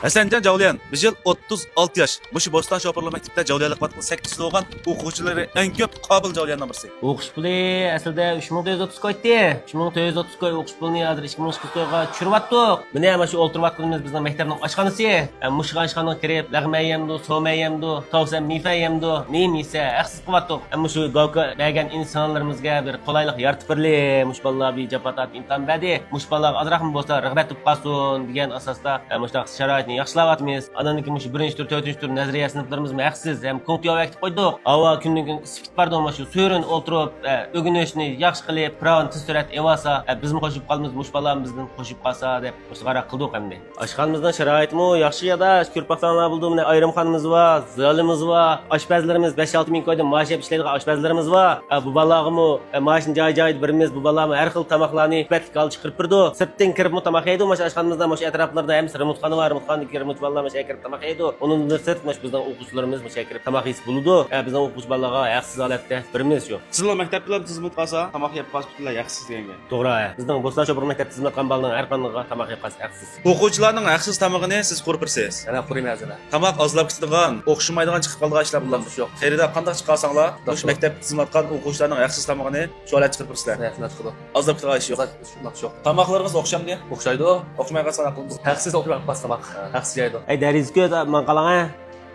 Hasanjon Javliyan, bu yil 36 yosh. Mushu Bo'ston Shopirli maktabda Javliyanlik vatqi 8 yil bo'lgan o'quvchilari eng ko'p qobil Javliyandan birisi. O'qish puli aslida 3430 qo'ydi. 3430 qo'y o'qish pulini hozir 2009 qo'yga tushiryaptik. Mana mana shu o'ltirayotganimiz bizning maktabning oshxonasi. Mush oshxonaga kirib, lag'ma yemdi, so'ma yemdi, tavsa mifa yemdi, neymise aqsiz qilyaptik. Ammo shu gavka bergan insonlarimizga bir qulaylik yaratib berli. Mush bolalar bir japatat imkon berdi. Mush bolalar azroqmi bo'lsa rag'bat qilib qolsin degan asosda mush sharoitni yaxshilayapmiz. Andan keyin shu 1-tur, 4-tur nazariya sinflarimiz haqsiz ham kontiyo vaqt qo'ydik. Ava kundan sifat bardi mana shu so'rin o'tirib, o'rganishni yaxshi qilib, pravon tez surat evasa, bizmi qo'shib qolamiz, mush bolalar bizdan qo'shib qolsa deb qaror qildik endi. Oshxonamizdan sharoitmi yaxshi ya-da, ko'rpaqlarlar bo'ldi, mana ayrimxonamiz bor, zalimiz bor, oshpazlarimiz 5-6 ming qo'ydi, maosh ishlaydigan oshpazlarimiz bor. Bu bolalarga maoshni joy-joyida birimiz bu bolalarga har xil tomoqlarni batlik olib chiqarib turdi. Sirtdan kirib tomoq yeydi, mana oshxonamizda mana atroflarda ham remontxona bor, remontxonaga kirib bolalar mana kirib tomoq yeydi. Undan sirt mana bizning o'quvchilarimiz mana kirib tomoq yeyib bo'ladi. Bizning o'quvchi bolalarga haqsiz holatda birimiz yo'q. Sizlar maktablar tizimli qolsa, tomoq yeb qolish butunlay haqsiz deganga. To'g'ri. Bizning Bo'ston Shopir maktab tizimli qilgan bolalarning har qanday tomoq yeb qolish haqsiz. O'quvchilarning haqsiz tomog'ini siz ko'ribsiz. Ana qo'ymaysiz. Tomoq ozlab ketadigan, o'xshamaydigan chiqib qolgan ishlar bular yo'q. Xayrida qanday chiqarsanglar, o'sha maktab tizimlatgan o'quvchilarning haqsiz tomog'ini shu holat chiqarib tursizlar. Ozlab ketadigan ish yo'q. Yo'q. Tomoqlaringiz o'xshamdi? O'xshaydi. O'xshamay qolsa qilamiz. Haqsiz o'qib qolsa tomoq. Haqsiz yeydi. Ay darizga maqalaga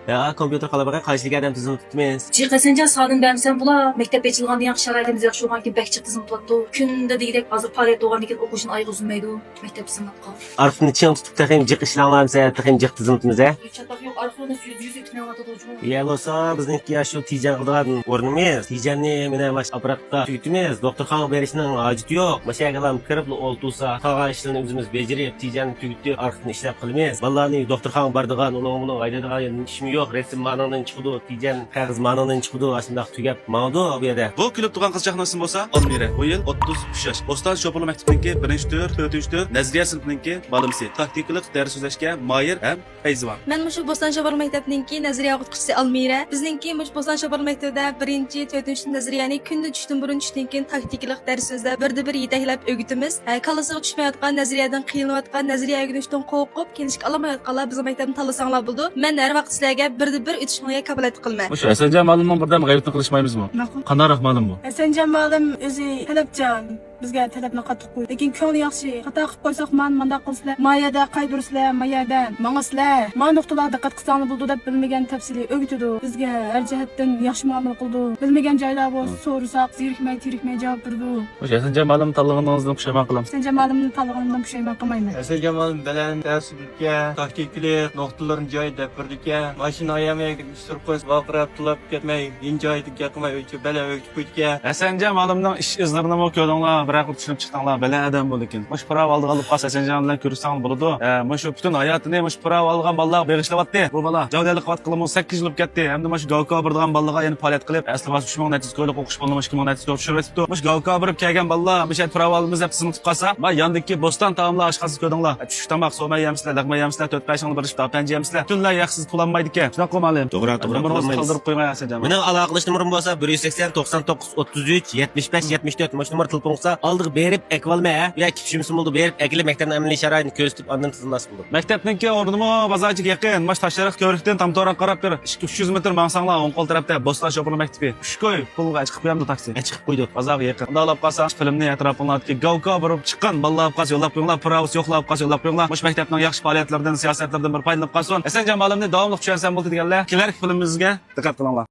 ya kompyuter qalabaga qaysiga adam tizim tutmaymiz. Ji Hasanjon sağdan bermsen bula mektep açılganda yaxshi sharoitimiz yaxshi bo'lgan ki bekçi tizim tutdu. Kunda degidek hozir faoliyat bo'lgandan keyin o'qishni oy uzmaydi. Mektep tizimlat qoldi. Arfni ching tutib taxim jiq ishlanlarsa taxim jiq tizim tutmiz a. Chataq yo'q, arxivda yüz etmayotdi hujum. Ya bo'lsa bizniki ya shu tijan qiladigan o'rnimiz. Tijanni mana mash apparatda tutimiz. Doktorxonaga berishning hojati yo'q. Mashagalam kirib o'ltursa, qolgan ishlarni o'zimiz bajarib, tijanni tugitib, arxivni ishlab qilamiz. Ballarni doktorxonaga bordigan, uni haydadigan ishmi yo'q. Resim ma'nodan chiqdi, tijan qog'oz ma'nodan chiqdi, shunday tugab ma'no bu yerda. Bu kulib turgan qizchaning ismi bo'lsa Almira. Bu yil 33 yosh. Bo'ston Shopirli maktabiniki 1-tur, 4-tur nazariya sinfininki balimsi. Taktikalik dars so'zlashga moyir ham fayzvan. Men mushu Bo'ston Shopir maktabininki nazariya o'qituvchisi Almira. Bizninki mushu Bo'ston Shopir maktabida 1-4 nazariyani kunda tushdan burun tushdan keyin taktikalik dars so'zlab birda-bir yetaklab o'rgatamiz. Kalasiga tushmayotgan nazariyadan qiynalib nazariya o'rganishdan qo'rqib kelishga olmayotganlar bizning maktabni tanlasanglar bo'ldi. Men har vaqt sizlarga birda-bir o'tishga kafolat qilman. O'sha Hasanjon ma'lumotni birdan g'ayratni qilishmaymizmi? Qanday ma'lum bu? Hasanjon ma'lum o'zi talabchan. Bizga talabni qattiq qo'ydi. Lekin ko'ngli yaxshi. Xato qilib qo'ysak, manda qilsizlar, mayada qaydursizlar, mayadan mangasizlar. Ma nuqtalarda diqqat qilsangiz bo'ldi deb bilmagan tafsili o'rgatdi. Bizga har jihatdan yaxshi muomala qildi. Bilmagan joylar bo'lsa, so'rasak, zerikmay javob berdi. O'sha Hasanjon ma'lum tanlaganingizdan pushaymon qilamiz. Hasanjon ma'lumni tanlaganimdan pushaymon qilmayman. Hasanjon ma'lum bilan darslikka, taktiklik, nuqtalarni joyida birlikka, mashina ayamaga istirib qo'yib, vaqirab tulab ketmay, joyida ketmay, o'tib bala o'tib qo'ydik. Hasanjon ma'lumning ish izlarini ko'rdinglar, biroq tushunib chiqdinglar, bilan adam bu lekin. Mush prav oldiga olib qolsa Hasanjon bilan ko'rishsang bo'ladi. Mush butun hayotini mush prav olgan bolalar berishlapti. Bu bola javdalik qilib qilib 8 yil bo'lib ketdi. Hamda mush Gavka birdigan bolalarga yana faoliyat qilib, asli vaqt 3000 natija ko'ylib o'qish bo'lmash 2000 natija tushiribdi. Mush Gavka birib kelgan bolalar mush prav olimiz deb tizim tutib qolsa, men yandagi Bo'ston taomlar oshxonasi ko'rdinglar. Tushlik tomoq so'ma yemsizlar, lag'ma yemsizlar, 4-5 yil birishib panja yemsizlar. Butunlay yaxsiz pul olmaydi ekan. Shuna qilmalim. To'g'ri, qoldirib qo'ymay Hasanjon. Mening aloqalash numerim bo'lsa 180 99 33 75 74. Mana shu nomer telefon bo'lsa, oldiga berib ekvalma, ya kipshimsin bo'ldi berib ekilib maktabning amaliy sharoitini ko'rsatib, ondan tizimlash bo'ldi. Maktabniki o'rnimi bozorchiga yaqin, mash tashariq ko'rikdan tam to'g'ri qarab bir 200 metr mansanglar o'ng qo'l tarafda Bo'ston Shopirli maktabi. 3 qo'y pulga chiqib qo'yamdi taksi. Chiqib qo'ydik. Bozorga yaqin. Unda olib qolsang, filmni atrofingdagi Gavka borib chiqqan bolalar qaz yo'llab qo'yinglar, pravos yo'qlab qaz yo'llab qo'yinglar. Mush maktabning yaxshi faoliyatlaridan, siyosatlardan bir foydalanib qolsin. Hasanjon ma'lumni davomli tushunsan bo'ldi deganlar, kelar filmimizga diqqat qilinglar.